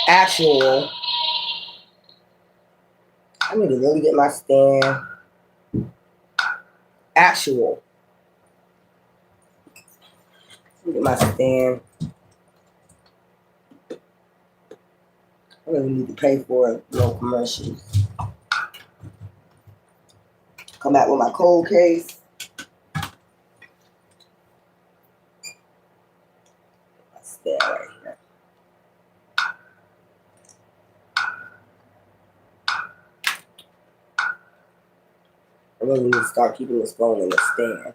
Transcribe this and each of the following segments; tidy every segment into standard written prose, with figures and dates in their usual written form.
Actual. I need to really get my stand. Actual. Get my stand. I really need to pay for it. No commercials. Come out with my cold case. My stand right here. I really need to start keeping this phone in the stand.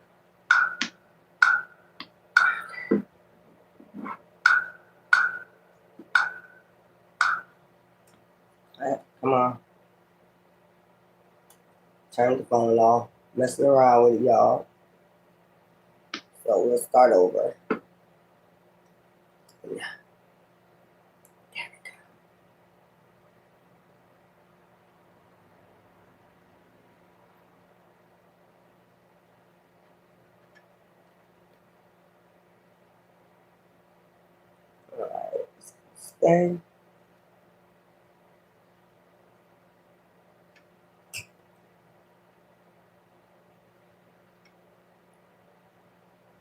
Alright, come on. Turn the phone off. Messing around with it, y'all. So we'll start over. Yeah. There we go. Alright. Stay.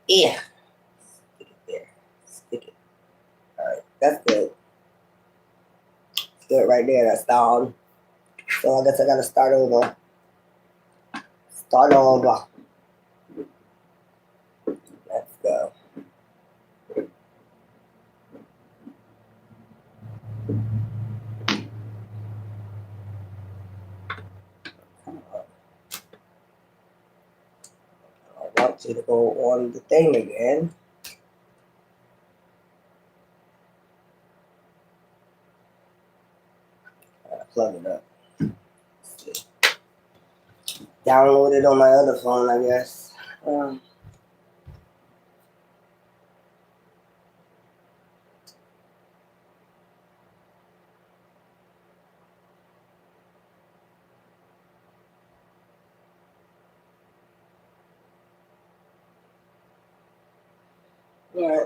Yeah. Stick it there. Stick it. Alright, that's good. It's good right there. That's down. So I guess I gotta start over. Start over. Let's go. I want you to go on the thing again. Plug it up. Download it on my other phone, I guess. Alright,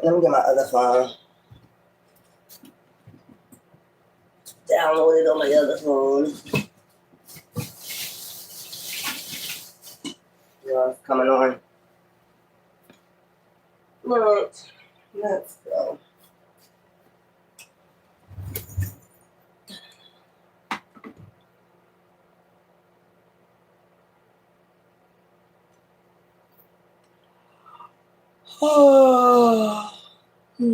let me get my other phone. Download it on my other phone. Yeah, it's coming on. Alright, let's go. Oh. As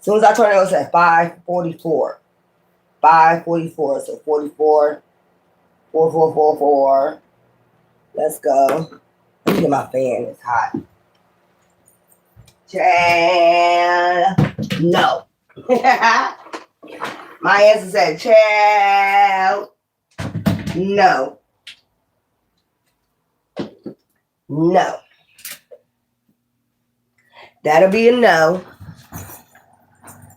soon as I turn it, it's at 5:44. 5:44. So 44, 4444. Let's go. Let me get my fan. It's hot. Child. No. My answer said, child. No. No. That'll be a no.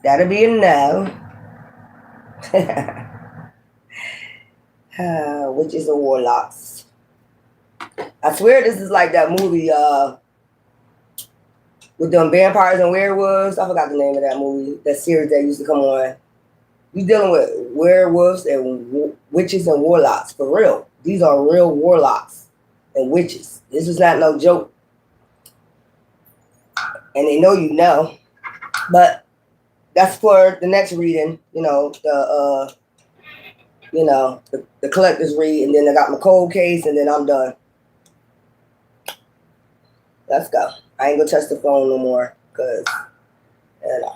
That'll be a no. Witches and warlocks. I swear this is like that movie with them vampires and werewolves. I forgot the name of that movie. That series that used to come on. We dealing with werewolves and witches and warlocks for real. These are real warlocks and witches. This is not no joke. And they know you know. But that's for the next reading. You know, the collector's read, and then I got my cold case, and then I'm done. Let's go. I ain't gonna touch the phone no more, cause you know.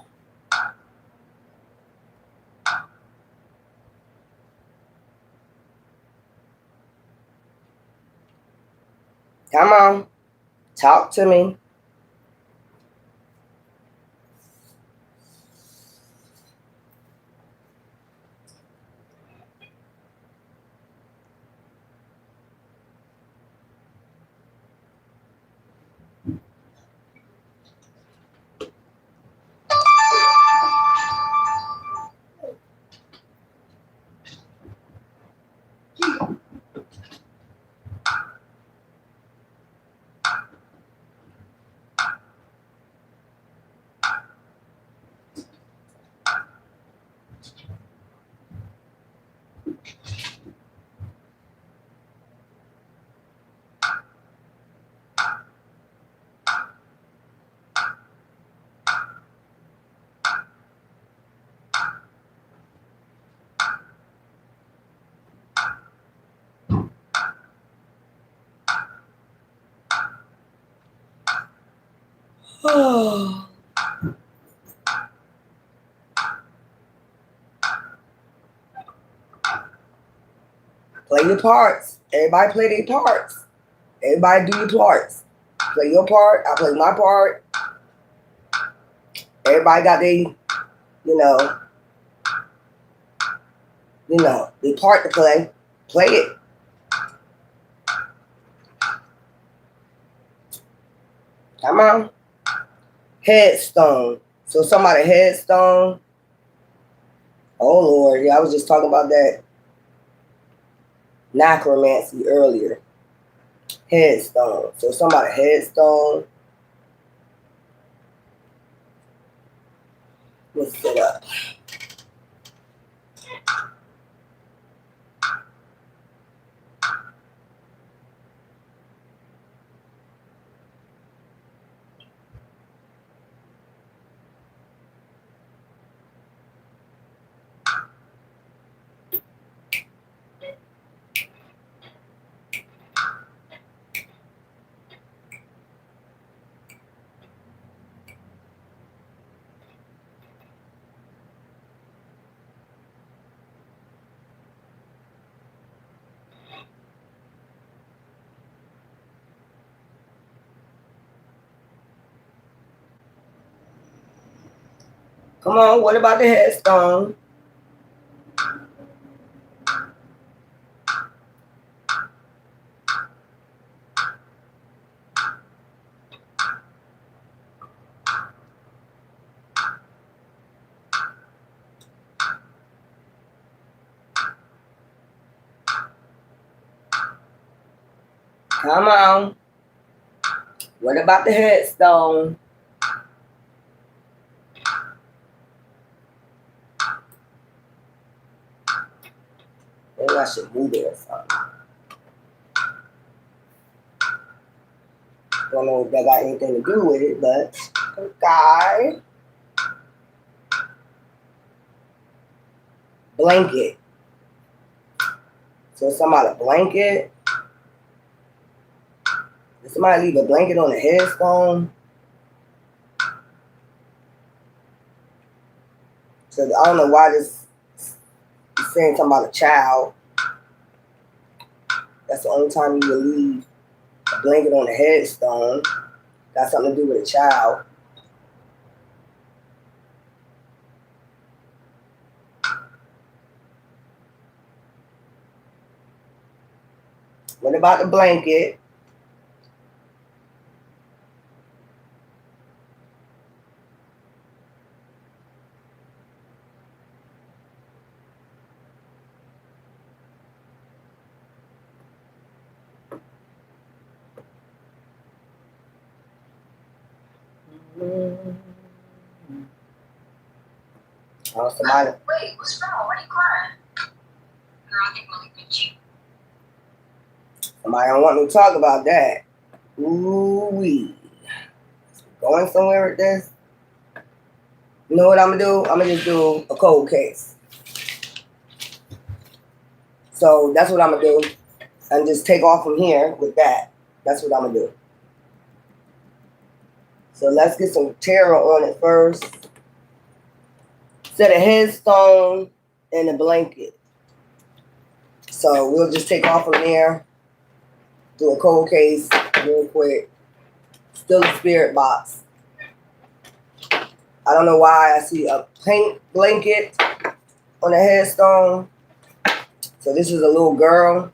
Come on, talk to me. Oh. Play your parts. Everybody play their parts. Everybody do your parts. Play your part. I play my part. Everybody got their part to play. Play it. Come on. Headstone. So somebody headstone. Oh Lord, yeah, I was just talking about that necromancy earlier. Headstone. So somebody headstone. Let's set up. Come on, what about the headstone? Come on. What about the headstone? Maybe I should move it or something. Don't know if that got anything to do with it, but okay. Blanket. So somebody blanket. Did somebody leave a blanket on the headstone? So I don't know why this is saying something about a child. That's the only time you will leave a blanket on the headstone. Got something to do with a child. What about the blanket? Oh, somebody. Wait, what's wrong? Why are you crying? Girl, I think Malik bit you. Somebody don't want me to talk about that. Ooh-wee. Going somewhere with this? You know what I'm going to do? I'm going to just do a cold case. So that's what I'm going to do. And just take off from here with that. That's what I'm going to do. So let's get some tarot on it first. Set a headstone and a blanket. So we'll just take off from there. Do a cold case real quick. Still a spirit box. I don't know why I see a pink blanket on the headstone. So this is a little girl.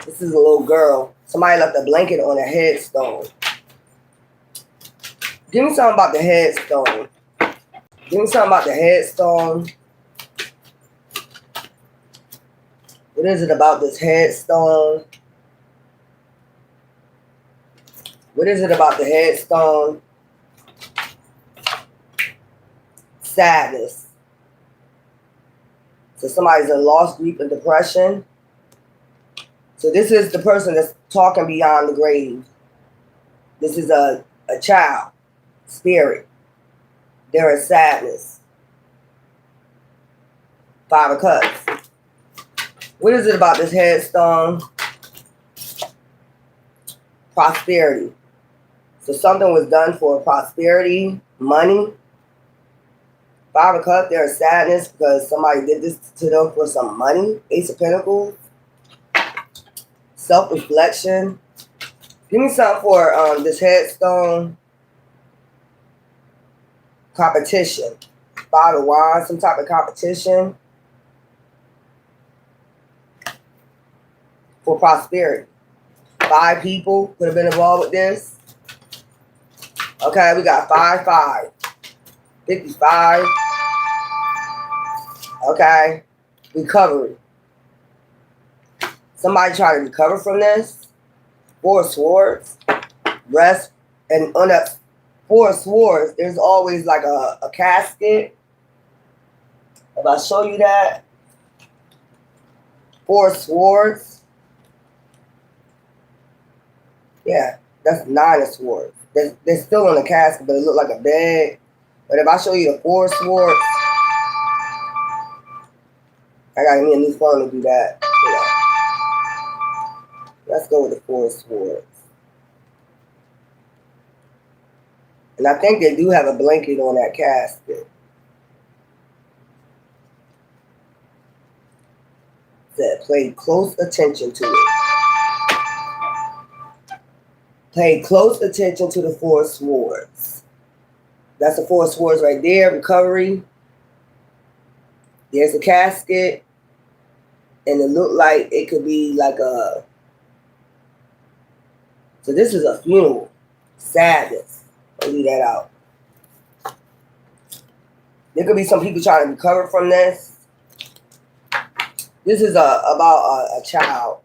This is a little girl. Somebody left a blanket on a headstone. Give me something about the headstone. Give me something about the headstone. What is it about this headstone? What is it about the headstone? Sadness. So somebody's in loss, grief, and depression. So this is the person that's talking beyond the grave. This is a child, spirit. There is sadness. 5 of Cups. What is it about this headstone? prosperity. So something was done for prosperity, money. Five of Cups, there's sadness because somebody did this to them for some money. Ace of Pentacles, self-reflection. Give me something for this headstone. Competition. Five of Wands, some type of competition for prosperity. 5 people could have been involved with this. Okay, we got 5, 5. 55. Okay. Recovery. Somebody trying to recover from this. 4 of Swords. Rest. And on that 4 of Swords, there's always like a casket. If I show you that. 4 of Swords. Yeah, that's 9 of Swords. They're still on the casket, but it look like a bed. But if I show you the 4 of Swords, I gotta need a new phone to do that. Let's go with the 4 of Swords. And I think they do have a blanket on that casket. That pay close attention to it. Pay close attention to the 4 of Swords. That's the 4 of Swords right there. Recovery. There's a casket. And it looked like it could be like a... So this is a funeral. Sadness. I'll leave that out. There could be some people trying to recover from this. This is about a child.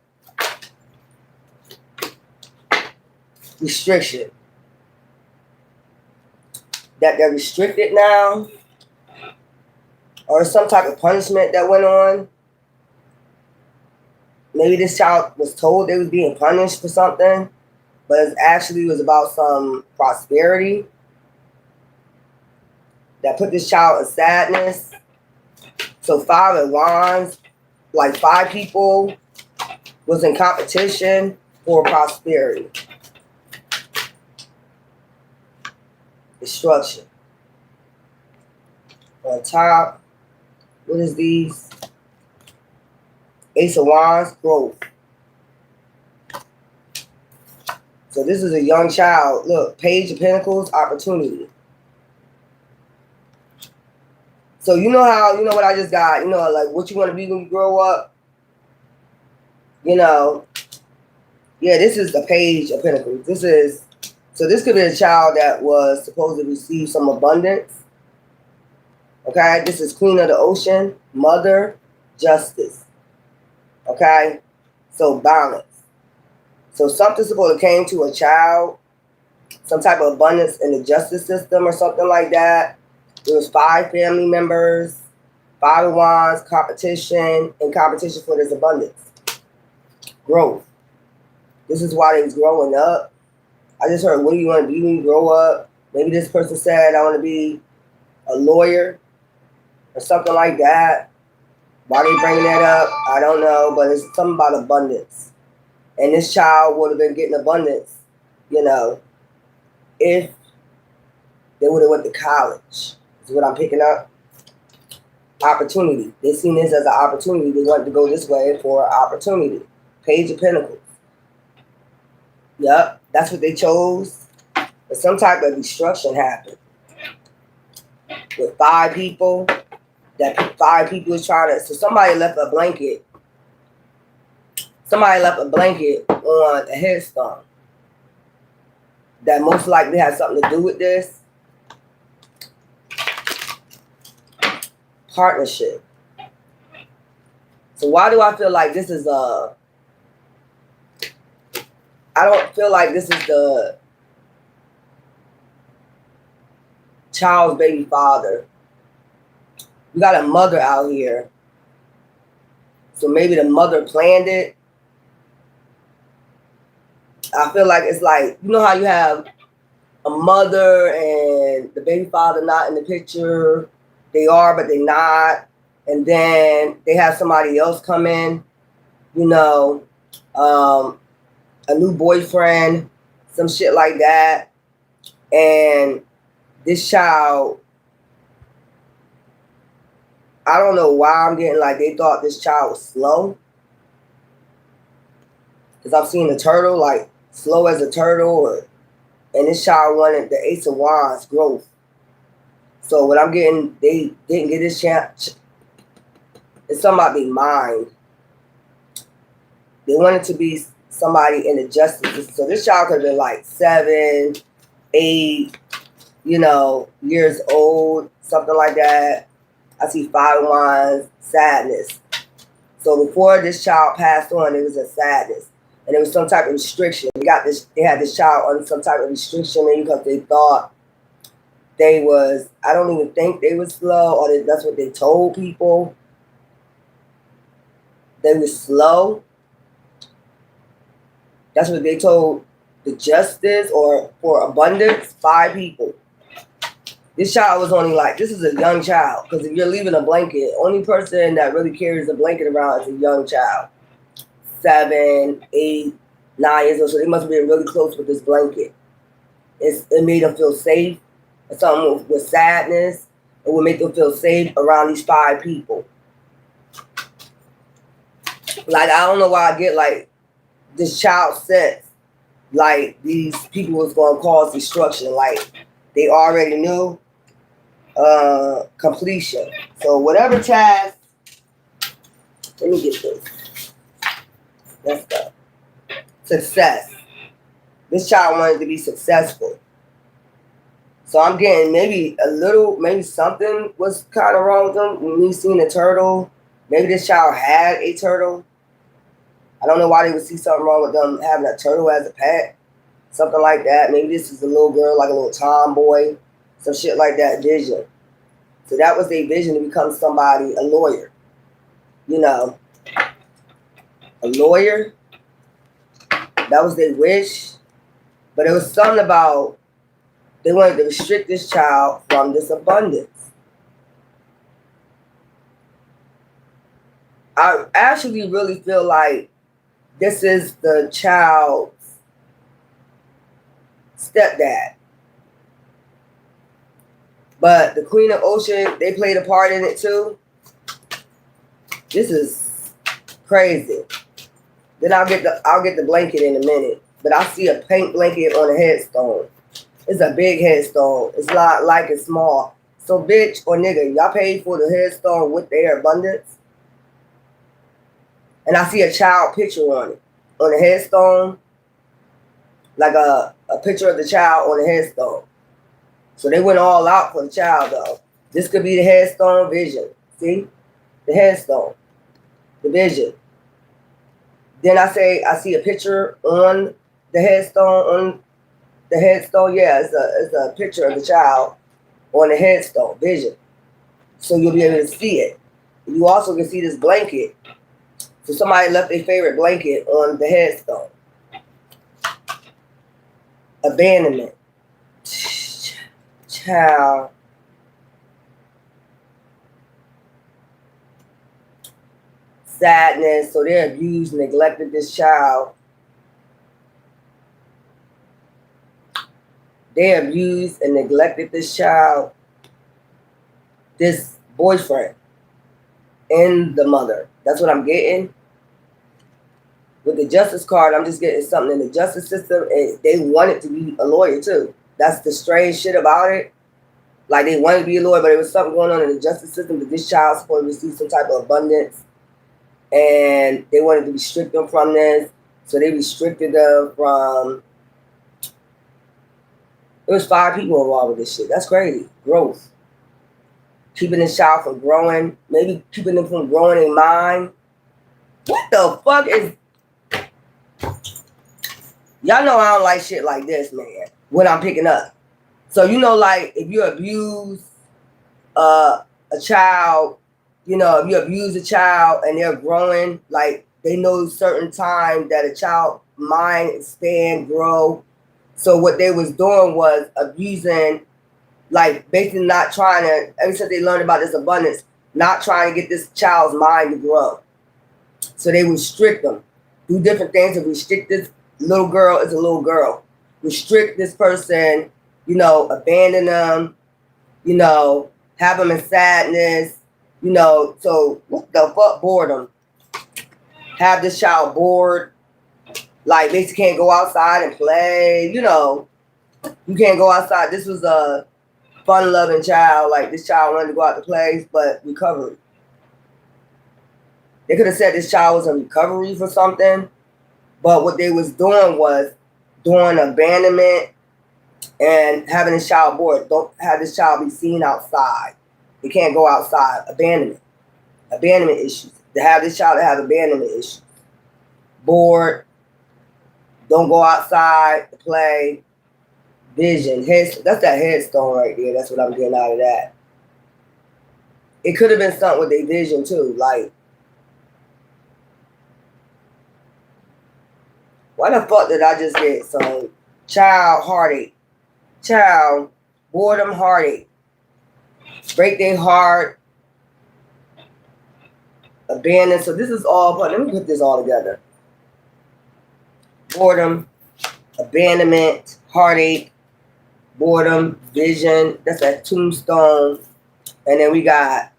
Restriction. That they're restricted now. Or some type of punishment that went on. Maybe this child was told they was being punished for something. But it actually was about some prosperity. That put this child in sadness. So 5 of Wands. Like 5 people was in competition for prosperity. Destruction. On top, what is these? Ace of Wands, growth. So this is a young child. Look, Page of Pentacles, opportunity. So you know how, you know what I just got, you know, like what you want to be when you grow up? You know, yeah, this is the Page of Pentacles. This is, so this could be a child that was supposed to receive some abundance. Okay, this is Queen of the Ocean, Mother, Justice. Okay, so balance. So something's supposed to came to a child, some type of abundance in the justice system or something like that. There was 5 family members, 5 of Wands, competition, and competition for this abundance. Growth. This is why they was growing up. I just heard, what do you want to be when you grow up? Maybe this person said, I want to be a lawyer or something like that. Why they bringing that up, I don't know, but it's something about abundance. And this child would have been getting abundance, you know, if they would have went to college. Is what I'm picking up. Opportunity. They seen this as an opportunity. They wanted to go this way for opportunity. Page of Pentacles. Yep, that's what they chose. But some type of destruction happened. With 5 people. That 5 people was trying to... So somebody left a blanket. Somebody left a blanket on a headstone. That most likely has something to do with this. Partnership. So why do I feel like this is a... I don't feel like this is the child's baby father. You got a mother out here. So maybe the mother planned it. I feel like it's like, you know how you have a mother and the baby father not in the picture. They are, but they're not. And then they have somebody else come in, you know, a new boyfriend. some shit like that. And this child, I don't know why I'm getting like they thought this child was slow. Because I've seen a turtle, like slow as a turtle, and this child wanted the Ace of Wands growth. So what I'm getting, they didn't get this chance. It's something about their mind. They wanted to be somebody in the justice system. So this child could have been like 7, 8, years old, something like that. I see 5 of Wands, sadness. So before this child passed on, it was a sadness. And there was some type of restriction. They had this child on some type of restriction, maybe because they thought they was, I don't even think they was slow, or that's what they told people. They were slow. That's what they told the justice or for abundance, 5 people. This child was only like, this is a young child. Because if you're leaving a blanket, only person that really carries a blanket around is a young child. 7, 8, 9 years old. So they must have been really close with this blanket. It made them feel safe. Something with sadness. It would make them feel safe around these 5 people. Like, I don't know why I get like this child sense like these people was going to cause destruction. Like they already knew completion. So whatever task, let me get this. Let's go. Success. This child wanted to be successful. So I'm getting maybe something was kind of wrong with them. When me seeing a turtle, maybe this child had a turtle. I don't know why they would see something wrong with them having a turtle as a pet. Something like that. Maybe this is a little girl, like a little tomboy. Some shit like that vision. So that was their vision, to become somebody, a lawyer. A lawyer. That was their wish. But it was something about they wanted to restrict this child from this abundance. I actually really feel like this is the child's stepdad. But the Queen of Ocean, they played a part in it too. This is crazy. Then I'll get the blanket in a minute. But I see a pink blanket on a headstone. It's a big headstone. It's not like it's small. So bitch or nigga, y'all paid for the headstone with their abundance. And I see a child picture on it. On the headstone. Like a picture of the child on the headstone. So they went all out for the child though. This could be the headstone vision. See? The headstone. The vision. Then I see a picture on the headstone. Yeah, it's a picture of the child on the headstone. Vision. So you'll be able to see it. You also can see this blanket. So somebody left their favorite blanket on the headstone. Abandonment. Child. Sadness. So they abused, neglected this child. They abused and neglected this child, this boyfriend, and the mother. That's what I'm getting. With the justice card, I'm just getting something in the justice system, and they wanted to be a lawyer too. That's the strange shit about it. Like they wanted to be a lawyer, but there was something going on in the justice system that this child's supposed to receive some type of abundance, and they wanted to restrict them from this. So they restricted them from. There was 5 people involved with this shit. That's crazy. Growth. Keeping this child from growing. Maybe keeping them from growing in mind. What the fuck is... Y'all know I don't like shit like this, man. When I'm picking up. So, like, if you abuse a child, if you abuse a child and they're growing, like, they know certain time that a child mind expand, grow. So what they was doing was abusing, like basically not trying to, ever since they learned about this abundance, not trying to get this child's mind to grow. So they restrict them, do different things to restrict this little girl. It's a little girl. restrict this person, abandon them, have them in sadness, so what the fuck, boredom. Have this child bored, like basically can't go outside and play, you can't go outside. This was a fun-loving child, like this child wanted to go out to play, but recovery. They could have said this child was in recovery for something, but what they was doing was doing abandonment and having this child bored. Don't have this child be seen outside. They can't go outside. Abandonment issues. To have this child to have abandonment issues. Bored. Don't go outside to play. Vision. That's that headstone right there. That's what I'm getting out of that. It could have been something with their vision too. Like, why the fuck did I just get some child heartache? Child boredom heartache. Break their heart. Abandon. So this is all, let me put this all together. Boredom, abandonment, heartache, boredom, vision. That's that tombstone. And then we got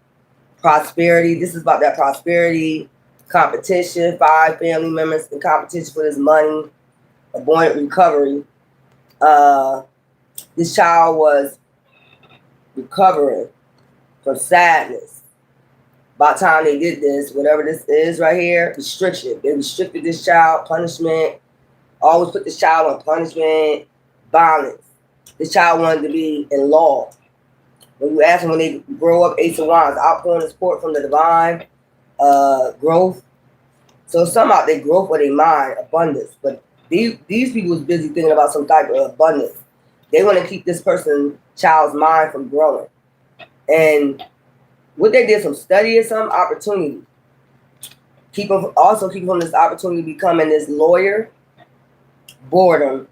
prosperity. This is about that prosperity. Competition. 5 family members in competition for this money. Avoidant recovery. This child was recovering from sadness. By the time they did this, whatever this is right here, restriction. They restricted this child, punishment. Always put this child on punishment, violence. This child wanted to be in law. When you ask them when they grow up, Ace of Wands, outpouring and support from the divine, growth. So somehow they growth with their mind, abundance. But these people was busy thinking about some type of abundance. They want to keep this child's mind from growing. And what they did, some study or some opportunity. Keep them from this opportunity becoming this lawyer. Boredom.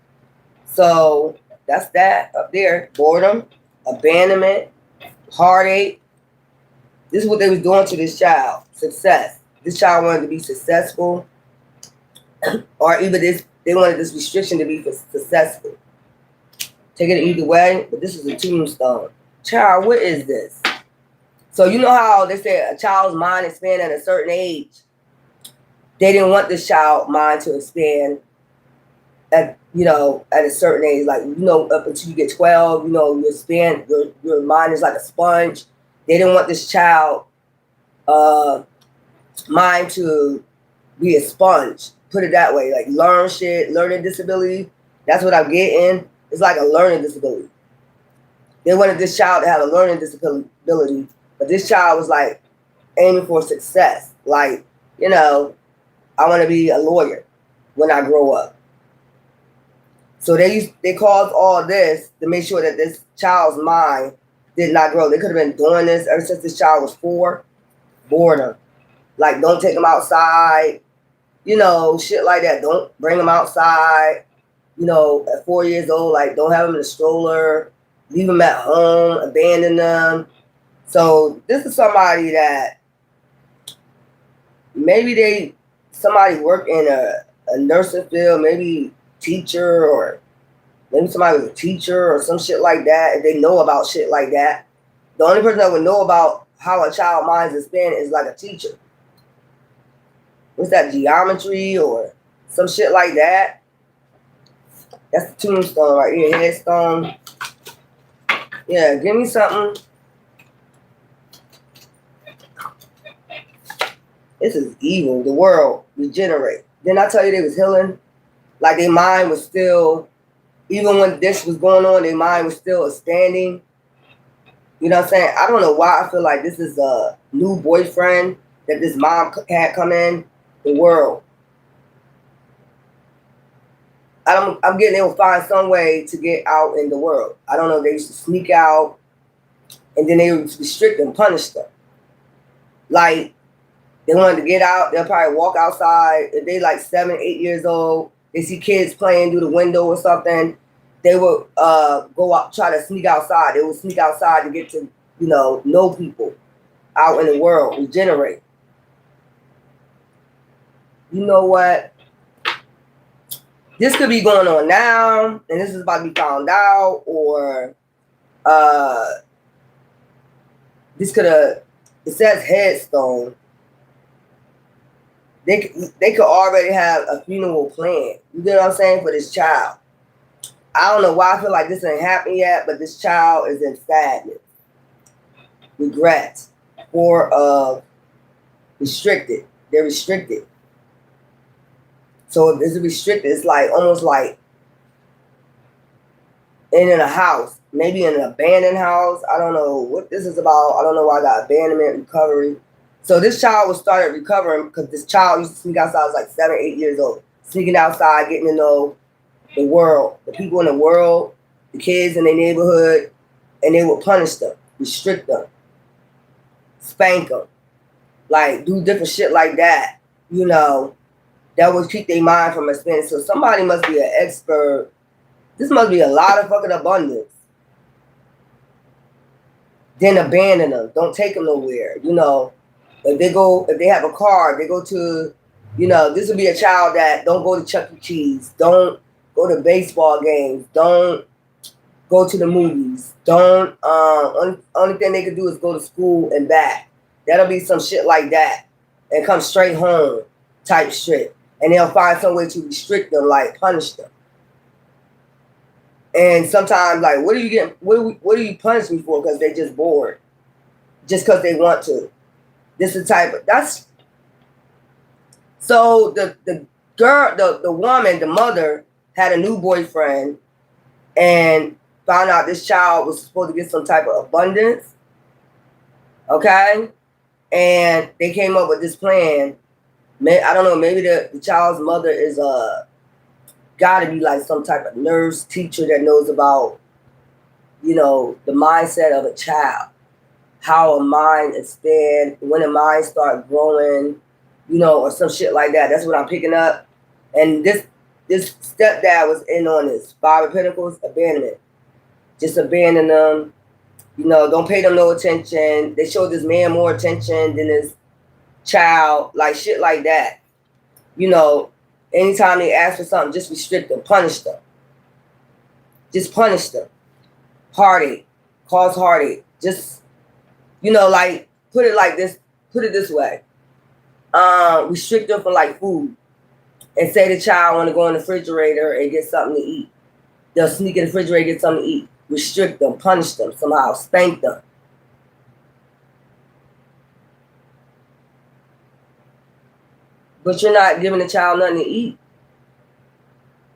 So that's that up there. Boredom, abandonment, heartache. This is what they was doing to this child. Success. This child wanted to be successful. Or even they wanted this restriction to be successful. Take it either way, but this is a tombstone. Child, what is this? So you know how they say a child's mind expands at a certain age. They didn't want this child's mind to expand at a certain age. Like, up until you get 12, your mind is like a sponge. They didn't want this child mind to be a sponge. Put it that way. Like learning disability. That's what I'm getting. It's like a learning disability. They wanted this child to have a learning disability, but this child was like aiming for success. Like, I want to be a lawyer when I grow up. So they caused all this to make sure that this child's mind did not grow. They could have been doing this ever since this child was 4. Boredom. Like, don't take them outside. Shit like that. Don't bring them outside. At 4 years old, like, don't have them in a stroller. Leave them at home. Abandon them. So this is somebody that maybe somebody work in a nursing field, maybe teacher, or maybe somebody was a teacher or some shit like that. If they know about shit like that, the only person that would know about how a child mind is expand is like a teacher. What's that, geometry or some shit like that? That's the tombstone right here, headstone. Yeah, give me something. This is evil. The world regenerate. Didn't I tell you they was healing? Like, their mind was still, even when this was going on, their mind was still standing. You know what I'm saying? I don't know why I feel like this is a new boyfriend that this mom had come in the world. I'm getting they will find some way to get out in the world. I don't know. They used to sneak out, and then they would restrict and punish them. Like, they wanted to get out. They'll probably walk outside. If they like 7, 8 years old, they see kids playing through the window or something, they would go out, try to sneak outside. They would sneak outside to get to, know people out in the world, regenerate. You know what? This could be going on now, and this is about to be found out, or this could have. It says headstone. They could already have a funeral plan. You get what I'm saying, for this child. I don't know why I feel like this ain't happened yet, but this child is in sadness, regret, or restricted. They're restricted. So if it's restricted, it's like almost like in a house, maybe in an abandoned house. I don't know what this is about. I don't know why I got abandonment recovery. So this child was started recovering because this child used to sneak outside. I was like 7, 8 years old, sneaking outside, getting to know the world, the people in the world, the kids in their neighborhood, and they would punish them, restrict them, spank them, like do different shit like that. You know, that would keep their mind from expanding. So somebody must be an expert. This must be a lot of fucking abundance. Then abandon them. Don't take them nowhere. You know, if they have a car, they go to, you know, this would be a child that don't go to Chuck E. Cheese. Don't go to baseball games. Don't go to the movies. Don't, only thing they could do is go to school and back. That'll be some shit like that. And come straight home type shit. And they'll find some way to restrict them, like punish them. And sometimes, like, what are you getting? What do you punish me for? Because they just bored, just because they want to. This is the type of that's. So the girl, the woman, the mother had a new boyfriend, and found out this child was supposed to get some type of abundance. Okay, and they came up with this plan. I don't know. Maybe the child's mother is got to be like some type of nurse, teacher that knows about, you know, the mindset of a child, how a mind expands, when a mind start growing, you know, or some shit like that. That's what I'm picking up. And this stepdad was in on this. 5 of Pentacles, abandonment. Just abandon them. You know, don't pay them no attention. They showed this man more attention than his child, like shit like that. You know, anytime they ask for something, just restrict them, punish them. Just punish them. Heartache, cause heartache. Just, you know, like put it like this. Put it this way. Restrict them from like food, and say the child want to go in the refrigerator and get something to eat. They'll sneak in the refrigerator and get something to eat. Restrict them, punish them somehow, spank them. But you're not giving the child nothing to eat.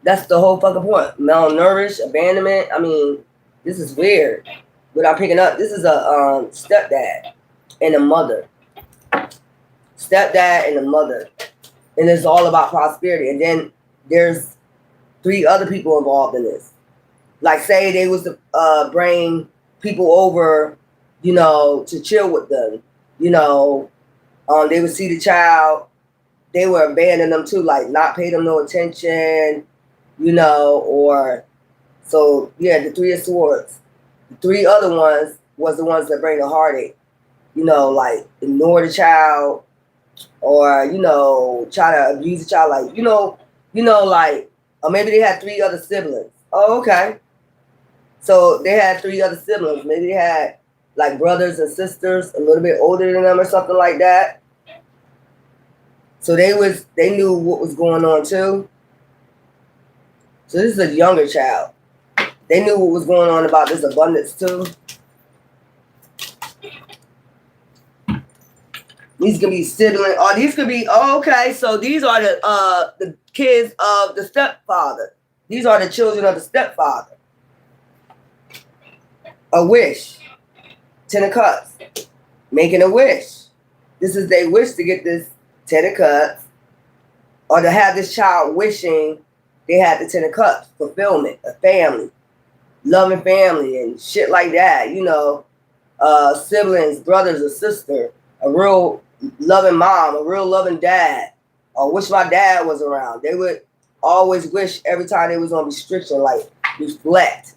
That's the whole fucking point. Malnourished, abandonment. I mean, this is weird. Without picking up, this is a stepdad and a mother. Stepdad and a mother. And it's all about prosperity. And then there's 3 other people involved in this. Like, say they was to bring people over, you know, to chill with them. You know, they would see the child. They would abandon them too, like not pay them no attention, you know, or so yeah, the 3 of Swords. The 3 other ones was the ones that bring the heartache. You know, like ignore the child, or, you know, try to abuse the child, like, you know, like, or maybe they had 3 other siblings. Oh, okay. So they had 3 other siblings. Maybe they had like brothers and sisters a little bit older than them or something like that. So they knew what was going on too. So this is a younger child. They knew what was going on about this abundance too. These could be siblings, or these could be, okay, so these are the kids of the stepfather. These are the children of the stepfather. A wish. 10 of Cups. Making a wish. This is their wish to get this 10 of Cups, or to have this child wishing they had the 10 of Cups. Fulfillment, a family, loving family and shit like that. You know, siblings, brothers or sister, a real loving mom, a real loving dad. Or wish my dad was around. They would always wish every time they was on restriction, like reflect.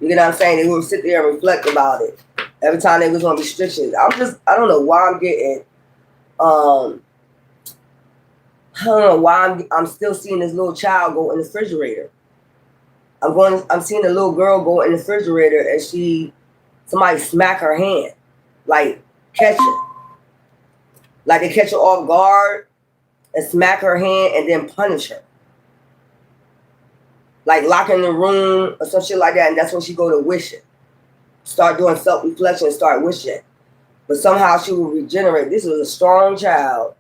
You know what I'm saying? They would sit there and reflect about it every time they was on restrictions. I don't know why I'm getting I don't know why I'm still seeing this little child go in the refrigerator. I'm seeing a little girl go in the refrigerator and somebody smack her hand, like catch her, like they catch her off guard and smack her hand and then punish her, like lock her in the room or some shit like that. And that's when she go to wishing, start doing self reflection, and start wishing. But somehow she will regenerate. This was a strong child.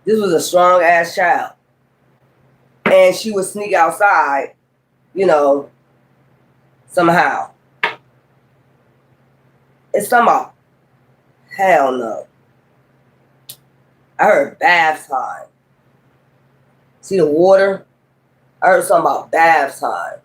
This was a strong ass child, and she would sneak outside, somehow. It's somehow. Hell no. I heard bath time. See the water? I heard something about bath time.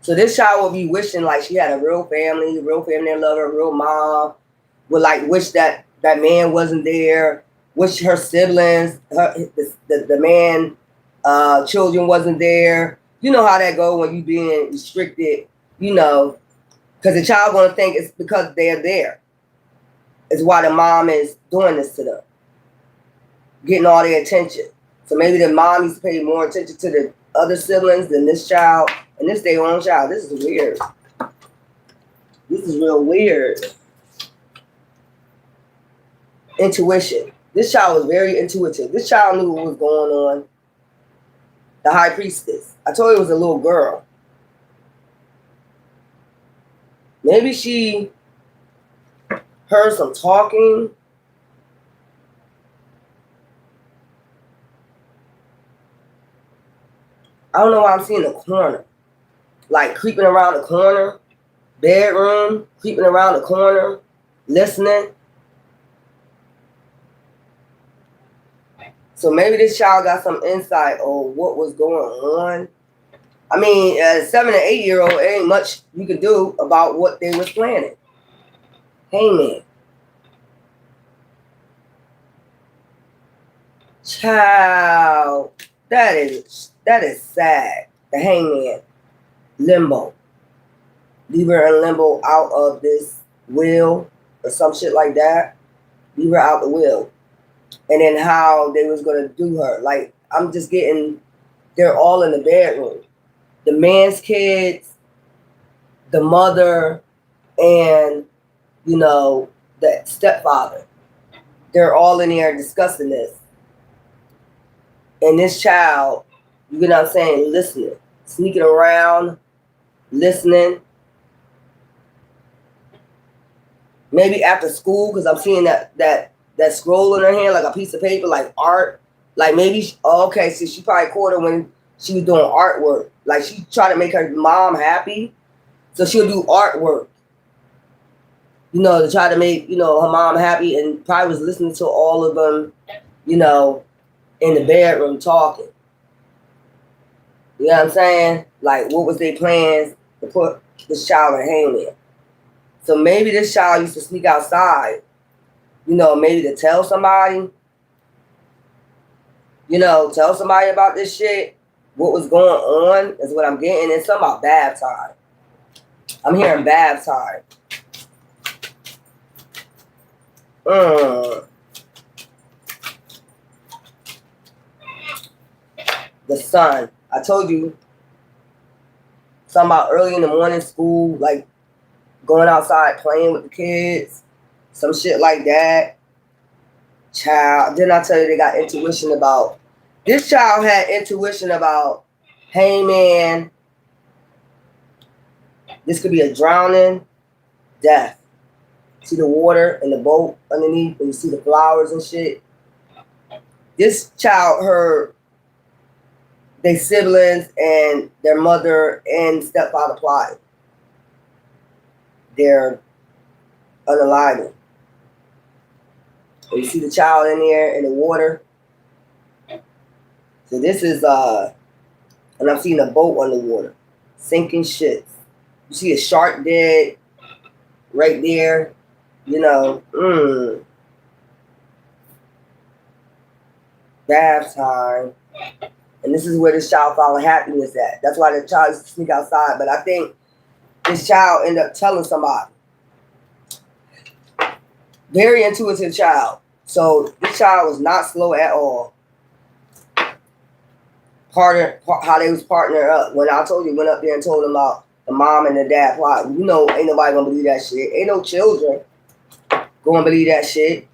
So this child will be wishing like she had a real family that love her, real mom. Would like wish that man wasn't there. Wish her siblings, the man, children wasn't there. You know how that go when you being restricted. Because the child gonna think it's because they're there. It's why the mom is doing this to them, getting all their attention. So maybe the mom needs to pay more attention to the other siblings than this child, and this their own child. This is weird. This is real weird. Intuition. This child was very intuitive. This child knew what was going on. The high priestess. I told you it was a little girl. Maybe she heard some talking. I don't know why I'm seeing the corner. Like creeping around the corner. Bedroom. Creeping around the corner. Listening. So maybe this child got some insight on what was going on. I mean, as a 7 and 8 year old, it ain't much you could do about what they was planning. Hangman. Child, that is sad. The hangman. Limbo. Leave her in limbo out of this will or some shit like that. Leave her out the will. And then how they was gonna do her. Like, I'm just getting, they're all in the bedroom. The man's kids, the mother, and the stepfather. They're all in there discussing this. And this child, you know what I'm saying, listening, sneaking around, listening. Maybe after school, because I'm seeing that scroll in her hand, like a piece of paper, like art. Like maybe, so she probably caught her when she was doing artwork. Like she tried to make her mom happy. So she'll do artwork, to try to make, her mom happy, and probably was listening to all of them, in the bedroom talking. You know what I'm saying? Like, what was their plans to put this child in hangman? So maybe this child used to sneak outside, maybe to tell somebody, tell somebody about this shit. What was going on is what I'm getting. And something about bath time. I'm hearing bath time. The sun. I told you something about early in the morning school, like going outside playing with the kids, some shit like that. Child. Didn't I tell you they got intuition about, this child had intuition about, hey man, this could be a drowning, death. See the water and the boat underneath, and you see the flowers and shit. This child heard their siblings and their mother and stepfather plight. They're unaliving. And you see the child in there in the water. So this is and I'm seeing a boat underwater, sinking ships. You see a shark dead right there. Bath time. And this is where this child found happiness at. That's why the child used to sneak outside. But I think this child ended up telling somebody. Very intuitive child. So this child was not slow at all. How they was partnered up. When I told you, went up there and told them about the mom and the dad plot. You know, ain't nobody gonna believe that shit. Ain't no children gonna believe that shit.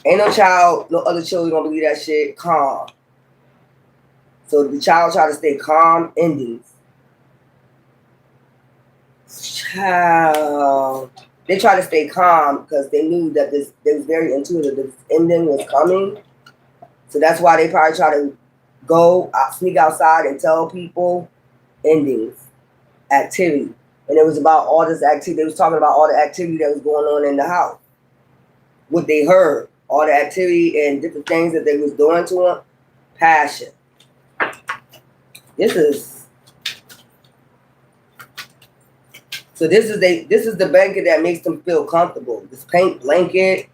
Ain't no child, no other children gonna believe that shit. Calm. So the child tried to stay calm. Endings. Child. They tried to stay calm because they knew that they was very intuitive. This ending was coming. So that's why they probably try to go out, sneak outside and tell people endings, activity. And it was about all this activity. They was talking about all the activity that was going on in the house. What they heard, all the activity and different things that they was doing to them. Passion. This is the blanket that makes them feel comfortable. This pink blanket.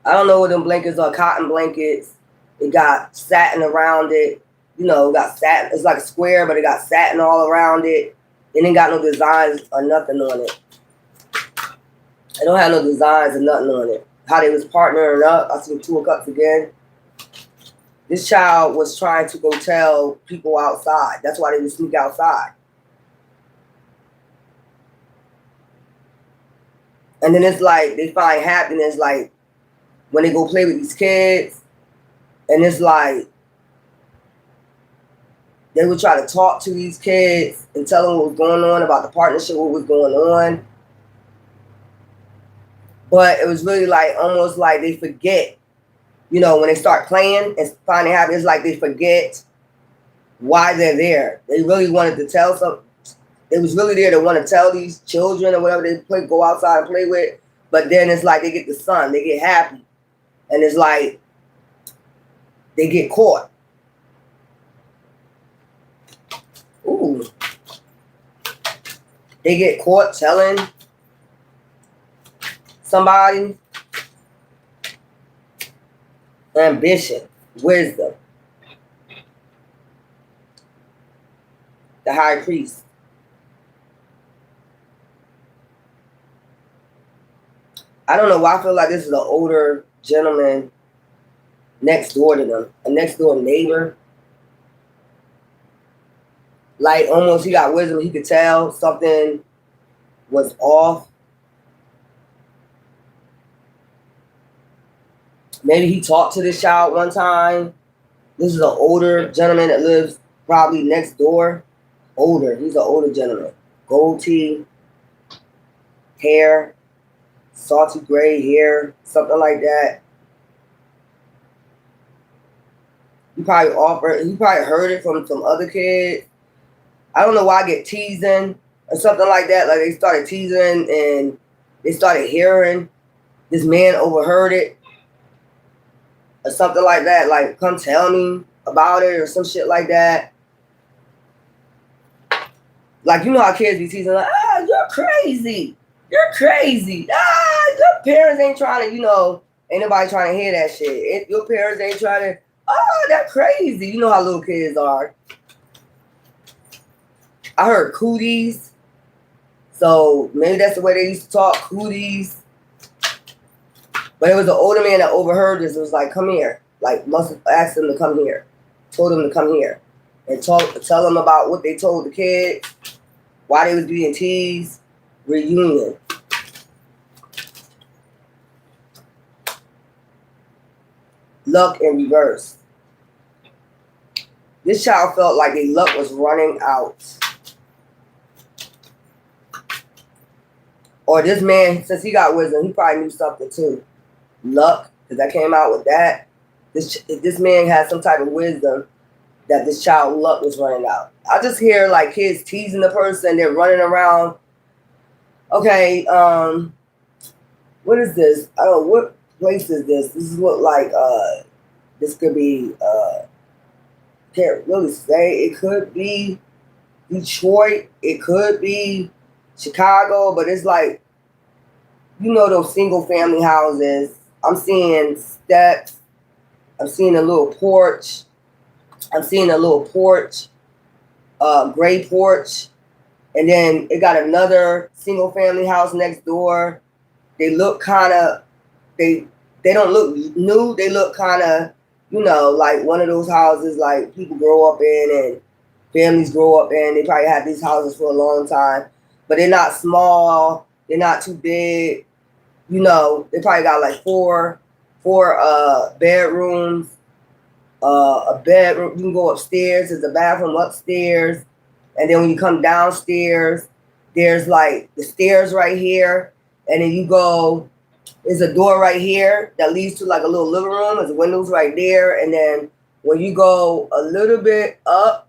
I don't know what them blankets are, cotton blankets. It got satin around it. You know, it got satin. It's like a square, but it got satin all around it. It ain't got no designs or nothing on it. It don't have no designs or nothing on it. How they was partnering up. I see 2 of Cups again. This child was trying to go tell people outside. That's why they would sneak outside. And then it's like they find happiness like when they go play with these kids. And it's like they would try to talk to these kids and tell them what was going on about the partnership, what was going on. But it was really like almost like they forget, you know, when they start playing and finding happiness, like they forget why they're there. They really wanted to tell some. They was really there to want to tell these children or whatever they play, go outside and play with. But then it's like they get the sun, they get happy, and it's like they get caught. Ooh, they get caught telling somebody. Ambition, wisdom. The high priest. I don't know why I feel like this is an older gentleman next door to them, a next door neighbor. Like almost he got wisdom, he could tell something was off. Maybe he talked to this child one time. This is an older gentleman that lives probably next door. Older, he's an older gentleman. Gold tee, hair, salty gray hair, something like that. He probably heard it from some other kid. I don't know why I get teasing or something like that. Like they started teasing and they started hearing. This man overheard it or something like that. Like, come tell me about it or some shit like that. Like, you know how kids be teasing, like, you're crazy. You're crazy. Your parents ain't trying to, you know, ain't nobody trying to hear that shit. Your parents ain't trying to, that's crazy. You know how little kids are. I heard cooties. So maybe that's the way they used to talk, cooties. But it was an older man that overheard this. It was like, come here. Like, must have asked them to come here. Told them to come here. And tell them about what they told the kids. Why they was being teased. Reunion. Luck in reverse. This child felt like their luck was running out. Or this man, since he got wisdom, he probably knew something too. Luck, because I came out with that. This man had some type of wisdom that this child luck was running out. I just hear like kids teasing the person, they're running around. Okay, what is this? I don't know, what place is this? This is what like this could be can't really say. It could be Detroit, it could be Chicago, but it's like, you know, those single family houses. I'm seeing steps, I'm seeing a little porch. I'm seeing a little porch, gray porch. And then it got another single family house next door. They look kind of, they don't look new. They look kind of, like one of those houses like people grow up in and families grow up in. They probably had these houses for a long time, but they're not small. They're not too big. They probably got like four bedrooms, a bedroom. You can go upstairs. There's a bathroom upstairs. And then when you come downstairs, there's like the stairs right here. And then you go, there's a door right here that leads to like a little living room. There's windows right there. And then when you go a little bit up,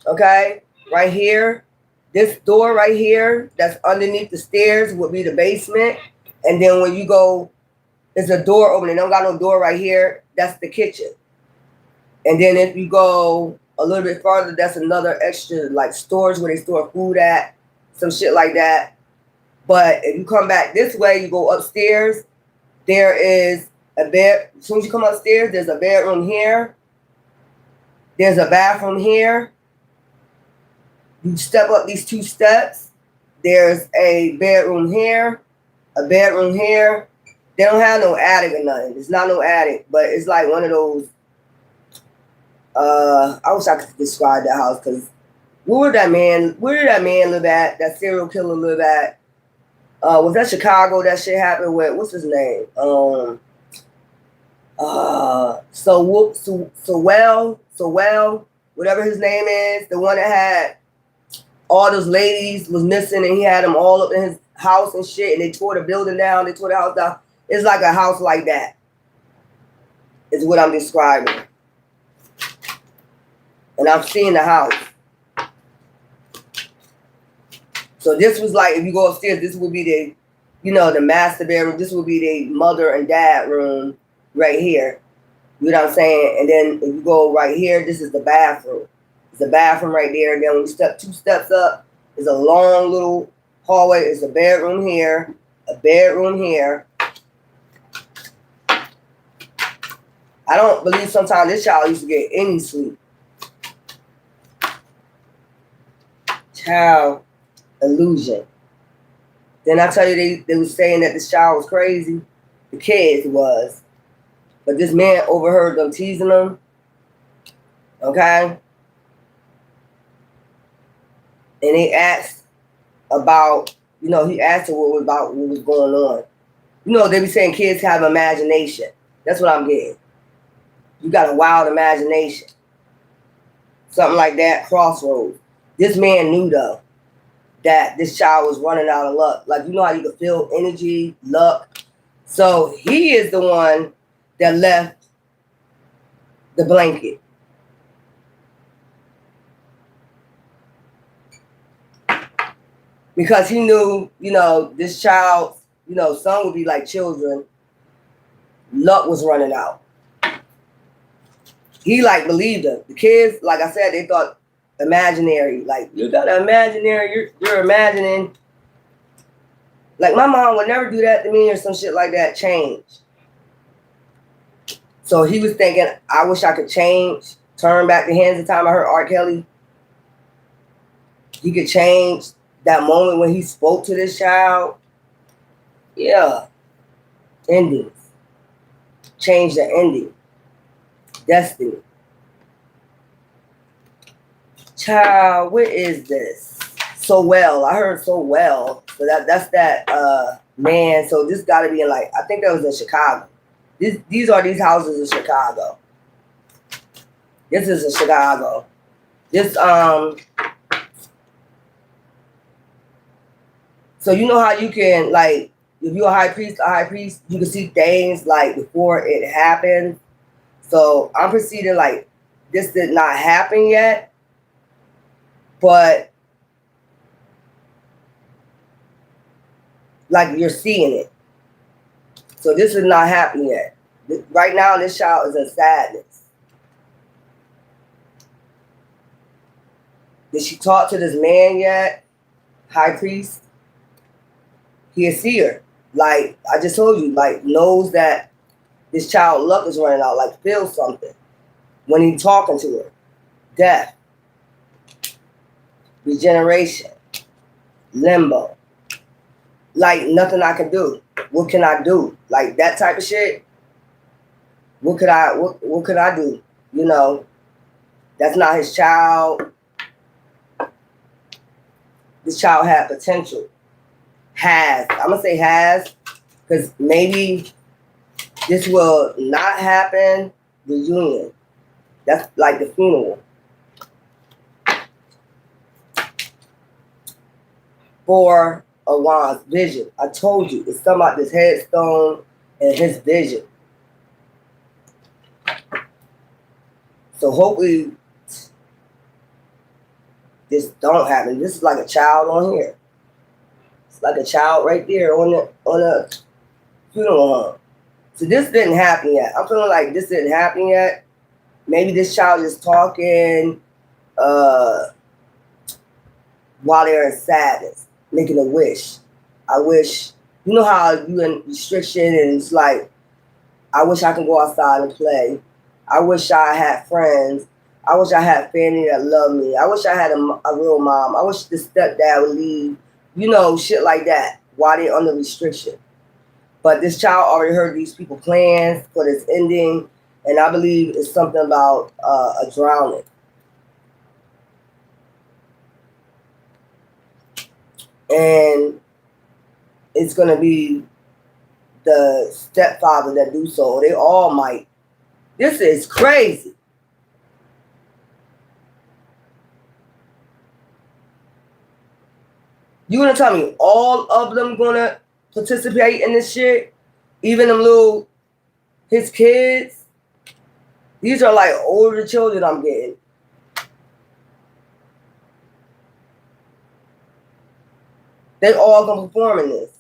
okay, right here, this door right here that's underneath the stairs would be the basement. And then when you go, there's a door opening. They don't got no door right here. That's the kitchen. And then if you go a little bit farther, that's another extra like storage where they store food at, some shit like that. But if you come back this way, you go upstairs, there is a bed. As soon as you come upstairs, there's a bedroom here. There's a bathroom here. You step up these 2 steps. There's a bedroom here, a bedroom here. They don't have no attic or nothing. It's not no attic, but it's like one of those. I wish I could describe that house because where did that man live at? That serial killer live at? Was that Chicago? That shit happened with what's his name? Sewell, whatever his name is, the one that had all those ladies was missing and he had them all up in his house and shit, and they tore the building down, they tore the house down. It's like a house like that, is what I'm describing. And I'm seeing the house. So this was like, if you go upstairs, this would be the, the master bedroom. This would be the mother and dad room right here. You know what I'm saying? And then if you go right here, this is the bathroom. There's a bathroom right there. And then when you step 2 steps up, there's a long little hallway. There's a bedroom here, a bedroom here. I don't believe sometimes this child used to get any sleep. Child illusion. Then I tell you, they was saying that this child was crazy. The kids was. But this man overheard them teasing them. Okay? And he asked about, he asked her what was going on. They be saying kids have imagination. That's what I'm getting. You got a wild imagination. Something like that, crossroads. This man knew, though, that this child was running out of luck. Like, how you can feel energy, luck. So he is the one that left the blanket. Because he knew, this child's, son would be like children. Luck was running out. He believed him. The kids, like I said, they thought imaginary. Like, you got an imaginary, you're imagining. Like, my mom would never do that to me or some shit like that. Change. So he was thinking, I wish I could change. Turn back the hands of time. I heard R. Kelly. He could change that moment when he spoke to this child. Yeah. Endings. Change the ending. Destiny. Child, what is this? So well. I heard so well. So that's that man. So this gotta be in I think that was in Chicago. These are these houses in Chicago. This is in Chicago. This so you know how you can if you're a high priest, you can see things before it happens. So I'm proceeding this did not happen yet, but you're seeing it. So this is not happening yet. Right now, this child is in sadness. Did she talk to this man yet? High priest? He a seer. I just told you, knows that This child luck is running out, like feel something when he's talking to her. Death, regeneration, limbo. Like nothing I can do. What can I do? Like that type of shit. What could I do? You know, that's not his child. This child had potential. I'm gonna say has, because maybe this will not happen. Reunion. That's like the funeral. For a Wan's vision. I told you, it's something about this headstone and his vision. So hopefully this don't happen. This is like a child on here. It's like a child right there on the funeral home. So this didn't happen yet. I'm feeling like this didn't happen yet. Maybe this child is talking while they're in sadness, making a wish. I wish, you know how you in restriction and it's like, I wish I could go outside and play. I wish I had friends. I wish I had family that loved me. I wish I had a real mom. I wish the stepdad would leave. You know, shit like that while they're under restriction. But this child already heard these people plans for this ending. And I believe it's something about a drowning. And it's going to be the stepfather that do so. They all might. This is crazy. You gonna tell me all of them gonna participate in this shit? Even them little, his kids? These are like older children I'm getting. They all gonna perform in this.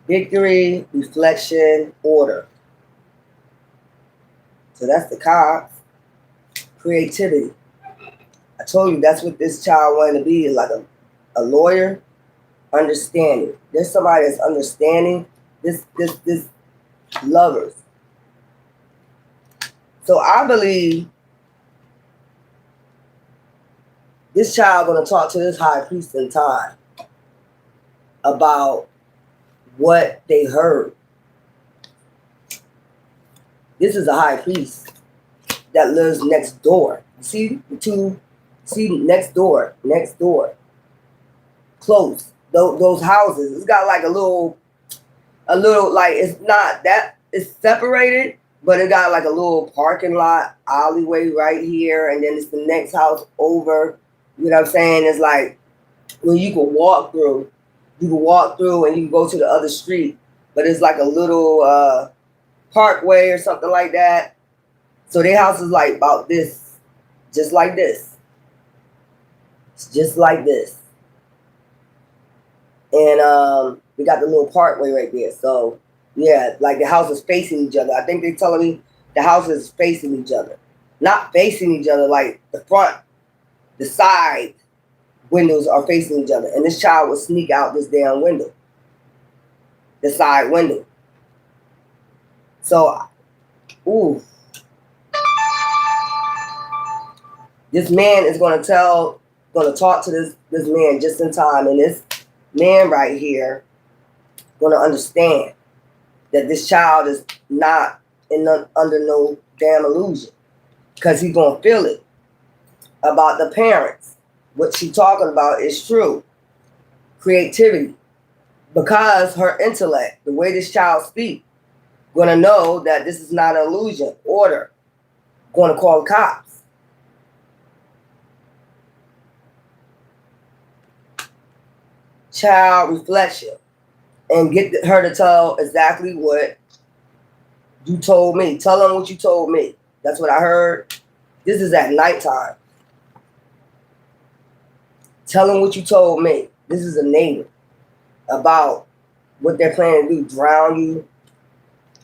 Victory, reflection, order. So that's the cops. Creativity. I told you that's what this child wanted to be, like a lawyer. Understanding. There's somebody that's understanding. This lovers. So I believe this child gonna talk to this high priest in time about what they heard. This is a high priest that lives next door. See the two. See next door. Close. Those houses. It's got like a little like it's not that it's separated, but it got like a little parking lot alleyway right here, and then it's the next house over. You know what I'm saying? It's like when you can walk through. You can walk through and you can go to the other street, but it's like a little parkway or something like that. So their house is like about this, just like this. It's just like this. And we got the little parkway right there. So yeah, like the houses facing each other. I think they're telling me the houses facing each other. Not facing each other, like the front, the side windows are facing each other. And this child would sneak out this damn window. The side window. So, ooh. This man is going to talk to this man just in time. And this man right here going to understand that this child is not under no damn illusion. Because he's going to feel it about the parents. What she's talking about is true. Creativity. Because her intellect, the way this child speaks, going to know that this is not an illusion. Order. Going to call the cops. Child reflection. And get her to tell exactly what you told me. Tell them what you told me. That's what I heard. This is at nighttime. Tell them what you told me. This is a neighbor about what they're planning to do. Drown you.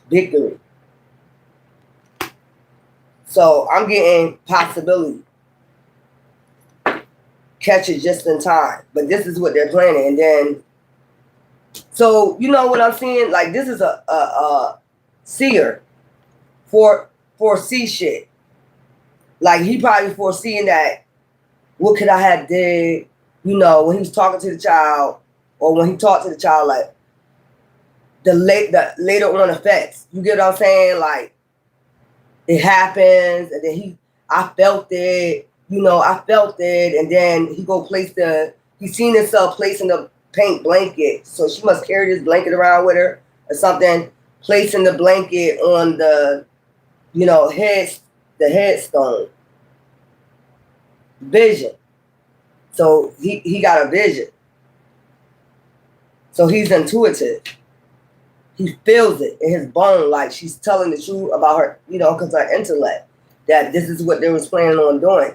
Victory. So I'm getting possibility. Catch it just in time. But this is what they're planning. And then So you know what I'm saying? Like this is a seer for foresee shit. Like he probably foreseeing that what could I have did, you know, when he was talking to the child or when he talked to the child, like the later on effects. You get what I'm saying? Like it happens and then I felt it, you know, I felt it, and then he seen himself placing the pink blanket. So she must carry this blanket around with her or something, placing the blanket on the, you know, the headstone. Vision. So he got a vision. So he's intuitive. He feels it in his bone, like she's telling the truth about her, you know, because her intellect, that this is what they was planning on doing.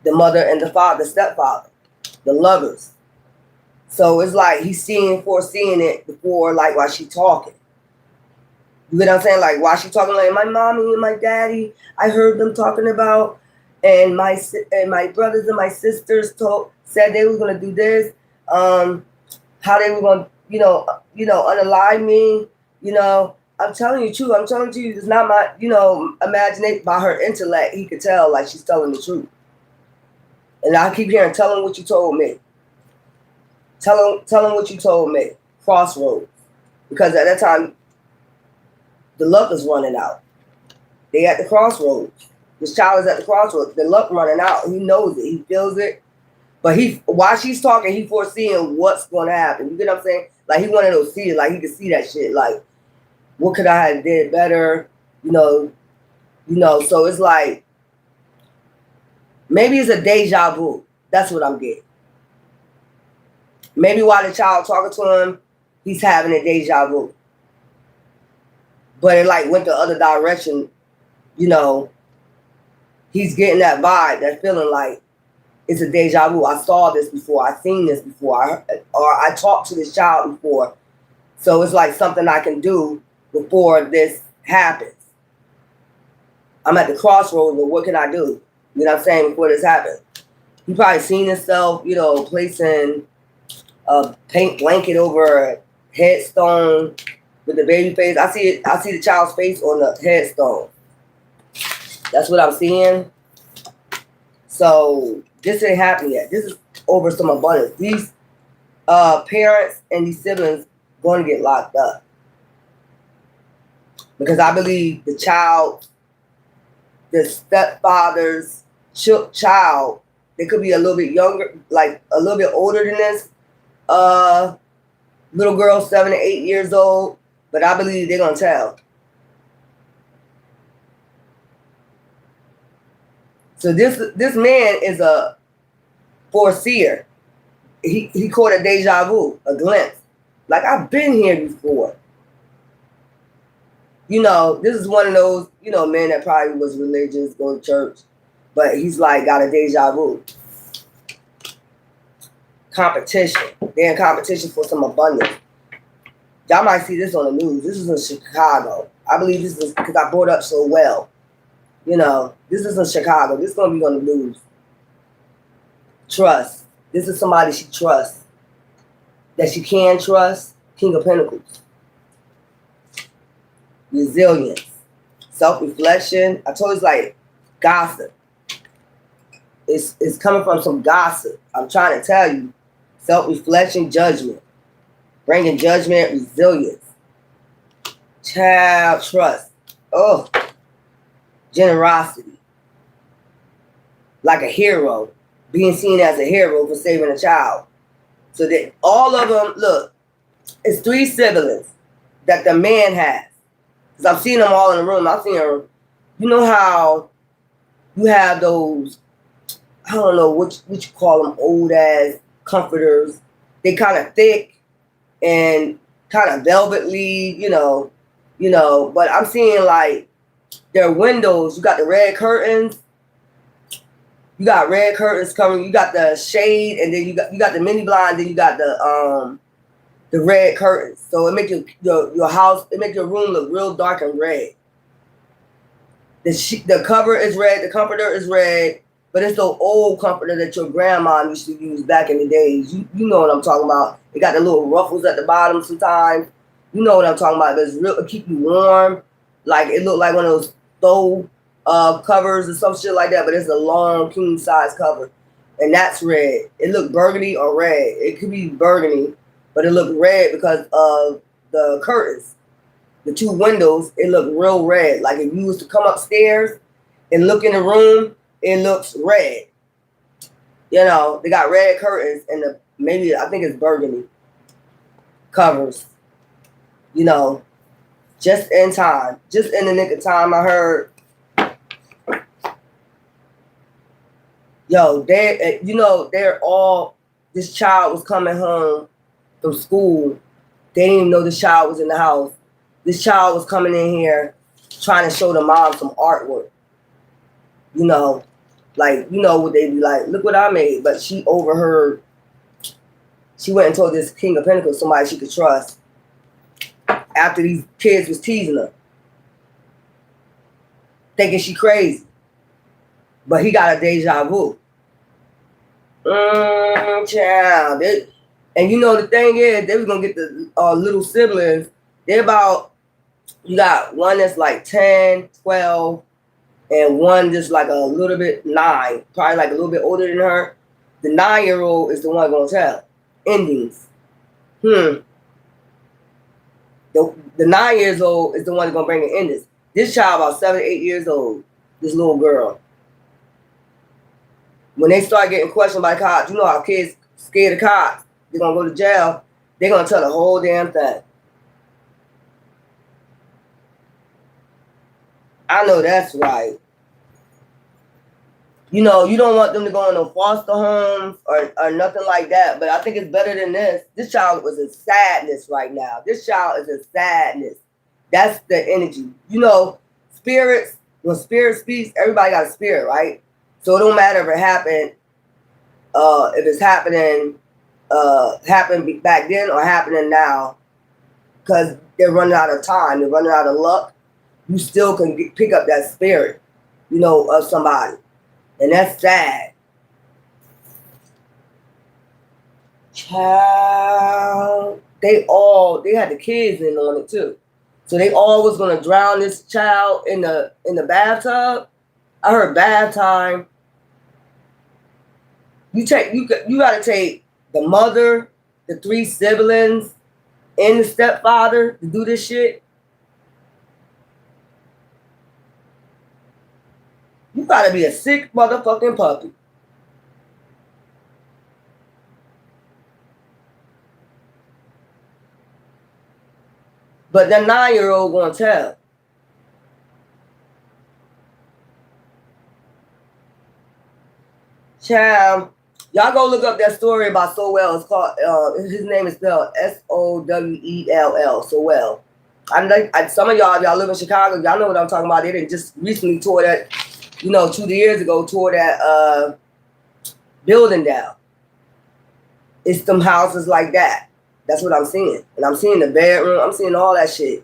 The mother and the father, the stepfather, the lovers. So it's like he's foreseeing it before, like while she talking. You get what I'm saying? Like while she talking, like my mommy and my daddy, I heard them talking about, and my brothers and my sisters said they was gonna do this, how they were gonna, unalive me. You know, I'm telling you, true. I'm telling you, it's not my, imagination. By her intellect, he could tell like she's telling the truth. And I keep hearing, tell him what you told me. Tell him what you told me. Crossroads, because at that time, the luck is running out. They at the crossroads. This child is at the crossroads. The luck running out. He knows it. He feels it. But while she's talking, he foreseeing what's going to happen. You get what I'm saying? Like he wanted to see it. Like he could see that shit. Like, what could I have did better? You know. So it's like maybe it's a deja vu. That's what I'm getting. Maybe while the child talking to him, he's having a deja vu. But it like went the other direction. You know, he's getting that vibe, that feeling like it's a deja vu. I saw this before. I seen this before. I talked to this child before. So it's like something I can do before this happens. I'm at the crossroads, but what can I do? You know what I'm saying? Before this happens. He probably seen himself, placing a pink blanket over a headstone with the baby face. I see the child's face on the headstone. That's what I'm seeing. So this ain't happening yet. This is over some abundance. These parents and these siblings going to get locked up. Because I believe the stepfather's child, they could be a little bit younger, like a little bit older than this. Little girl, 7 to 8 years old. But I believe they're going to tell. So this man is a foreseer. He caught a deja vu, a glimpse. Like, I've been here before. This is one of those, men that probably was religious, go to church. But he's like, got a deja vu. Competition. They're in competition for some abundance. Y'all might see this on the news. This is in Chicago. I believe this is because I brought up so well. This is in Chicago. This is going to be on the news. Trust. This is somebody she trusts. That she can trust. King of Pentacles. Resilience. Self-reflection. I told you it's like gossip. It's coming from some gossip. I'm trying to tell you. Self-reflection, judgment. Bringing judgment, resilience. Child trust. Oh. Generosity. Like a hero. Being seen as a hero for saving a child. So that all of them, look, it's 3 siblings that the man has. Because I've seen them all in the room. I've seen them. You know how you have those, I don't know what you call them, old ass comforters. They kind of thick and kind of velvetly, but I'm seeing like their windows, you got the red curtains. You got red curtains coming. You got the shade, and then you got the mini blind. Then you got the red curtains. So it make your house, it make your room look real dark and red. The cover is red. The comforter is red, but it's the old comforter that your grandma used to use back in the days. You know what I'm talking about. It got the little ruffles at the bottom sometimes. You know what I'm talking about. But it's real, it keep you warm. Like it looked like one of those throw covers or some shit like that, but it's a long king size cover. And that's red. It looked burgundy or red. It could be burgundy, but it looked red because of the curtains. The two windows, it looked real red. Like if you was to come upstairs and look in the room, it looks red. You know, they got red curtains and maybe I think it's burgundy covers. You know, just in time, just in the nick of time, I heard, yo, they're all, this child was coming home from school. They didn't even know this child was in the house. This child was coming in here trying to show the mom some artwork. You know, like, you know what they be like, look what I made. But she overheard, she went and told this King of Pentacles, somebody she could trust, after these kids was teasing her, thinking she crazy. But he got a deja vu. Child. And you know the thing is, they was going to get the little siblings. They're about, you got one that's like 10, 12, and one just like a little bit 9, probably like a little bit older than her. The 9-year-old is the one going to tell. Endings. The 9 years old is the one that's going to bring the endings. This child about 7, 8 years old, this little girl. When they start getting questioned by cops, you know how kids scared of cops, they're going to go to jail, they're going to tell the whole damn thing. I know that's right. You know, you don't want them to go in no foster homes or nothing like that, but I think it's better than this. This child was in sadness right now. This child is in sadness. That's the energy. You know, spirits, when spirit speaks, everybody got a spirit, right? So it don't matter if it happened, if it's happened back then or happening now, because they're running out of time, they're running out of luck. You still can pick up that spirit, you know, of somebody. And that's sad. Child, they had the kids in on it too. So they all was gonna drown this child in the bathtub. I heard bath time. You gotta take the mother, the 3 siblings, and the stepfather to do this shit. You gotta be a sick motherfucking puppy. But that 9-year-old gonna tell. Child, y'all go look up that story about Sowell. It's called, his name is spelled Sowell. Sowell. Some of y'all live in Chicago, y'all know what I'm talking about. They didn't just recently tore that, 2 years ago, tore that building down. It's them houses like that. That's what I'm seeing. And I'm seeing the bedroom. I'm seeing all that shit.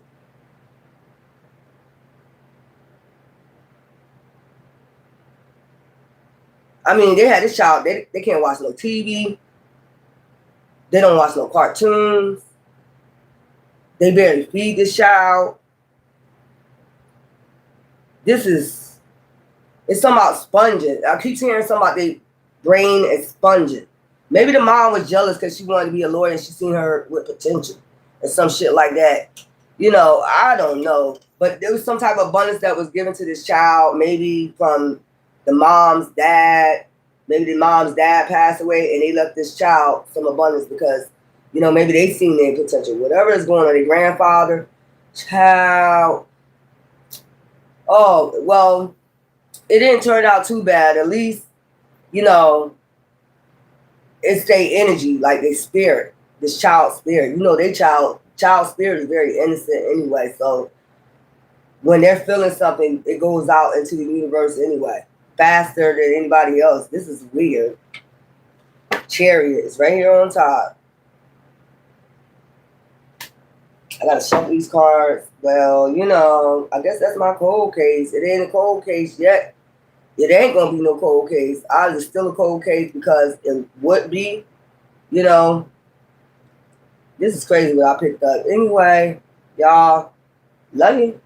I mean, they had this child. They can't watch no TV. They don't watch no cartoons. They barely feed this child. It's something about sponging. I keep hearing something about their brain expunging. Maybe the mom was jealous because she wanted to be a lawyer and she seen her with potential and some shit like that. I don't know. But there was some type of abundance that was given to this child, maybe from the mom's dad. Maybe the mom's dad passed away and they left this child some abundance because, maybe they seen their potential. Whatever is going on, their grandfather, child. Oh, well, it didn't turn out too bad. At least, it's their energy, like their spirit, this child spirit. Their child spirit is very innocent anyway. So when they're feeling something, it goes out into the universe anyway, faster than anybody else. This is weird. Chariot is right here on top. I gotta shuffle these cards. Well, I guess that's my cold case. It ain't a cold case yet. It ain't gonna be no cold case. Ours is still a cold case because it would be, you know, this is crazy what I picked up. Anyway, y'all, love you.